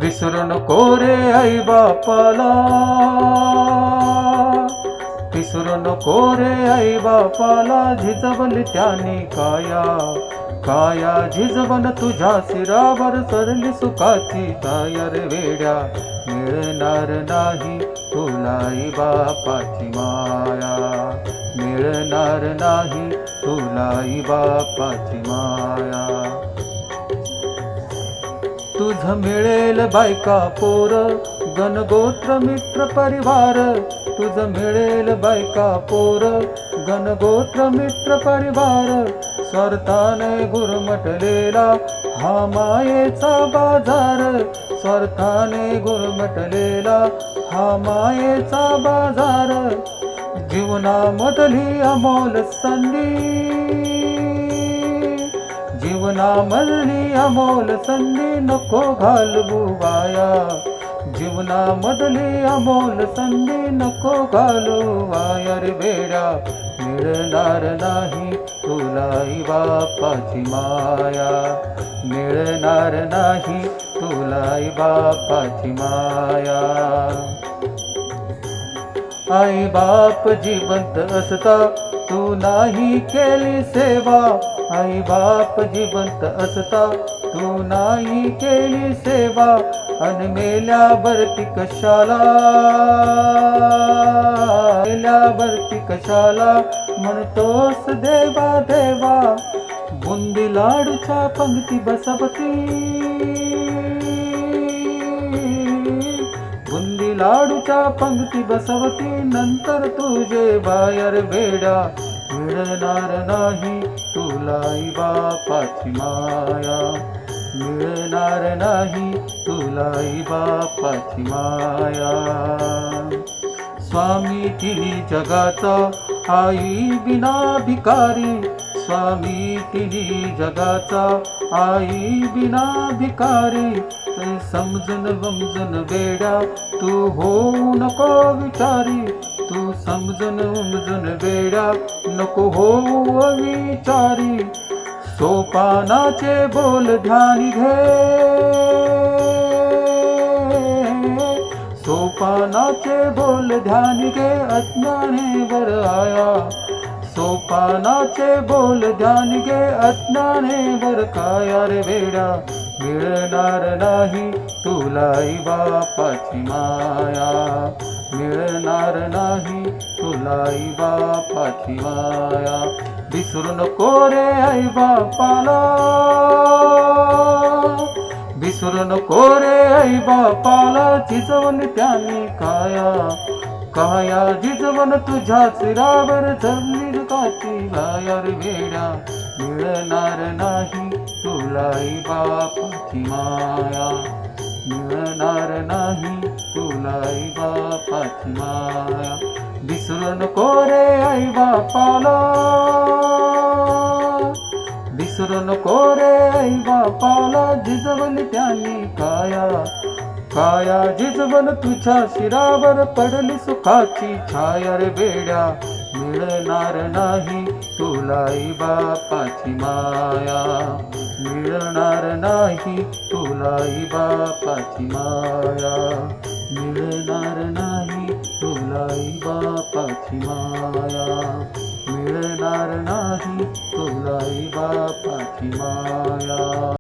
विसरू नको रे आई बापाला, विसरू नको रे आई बापाला. झिजवली त्याने काया, काया झिजवण तुझ्या शिरावर सरली सुखाची छाया रे वेड्या. मिळणार नाही तुला आई बापाची माया, मिळणार नाही तुला आई बापाची माया. तुझ मिळेल बायका पोर, गणगोत्र मित्र परिवार. तुझ मिळेल बायका पोर, गणगोत्र मित्र परिवार. स्वार्थाने गुरमटलेला हा मायेचा बाजार, स्वार्थाने गुरमटलेला हा मायेचा बाजार. जीवनामधली अमोल संधी, जीवनामधली अमोल संधी नको घालवू वाया. जीवनामधली अमोल संधी नको घालवू वाया रे वेड्या. मिळणार नाही तुला आई बापाची माया, मिळणार नाही तुला आई बापाची माया. आई बाप जिवंत असता तू नाही केली सेवा, आई बाप जिवंत असता तू नाही केली सेवा. अन मेल्यावरती कशाला, मेल्यावरती कशाला म्हणतोस देवा देवा. बुंदी लाडूच्या पंक्ती बसवती, बुंदी लाडूच्या पंक्ती बसवती. नंतर तुझे बाहेर वेड्या. मिळणार नाही तुला आई बापाची माया, मिळणार नाही तुला आई बापाची माया. स्वामी तिन्ही जगाचा आई बिना भिकारी, स्वामी तिन्ही जगाचा आई बिना भिकारी. समजून वमजून वेड्या तू होऊ नको विचारी, तू समजून उमजून वेड्या नको होऊ विचारी. सोपानाचे बोल ध्यानी घे, सोपानाचे बोल ध्यानी घे. अज्ञानेवर आया, सोपानाचे बोल ध्यानी घे. अज्ञानेवर काया रे वेड्या. मिळणार नाही तुला आई बापाची माया, मिळणार नाही तुला आई बापाची माया. विसरू नको रे आई बापाला, विसरू नको रे आई बापाला. झिजवली त्याने काया, काया झिजवण तुझ्या शिरावर धरली सुखाची छाया रे वेड्या. मिळणार नाही तुला आई बापाची माया, मिळणार नाही तुला आई बापाची माया. विसरू नको रे आई बापाला, विसरू नको रे आई बापाला. झिजवली त्याने काया, काया झिजवण तुझ्या शिरावर पडली सुखाची छाया रे वेड्या. मिळणार नाही तुला आई बापाची माया, मिळणार नाही तुला आई बापाची माया, मिळणार नाही तुला आई बापाची माया, मिळणार नाही तुला आई बापाची माया.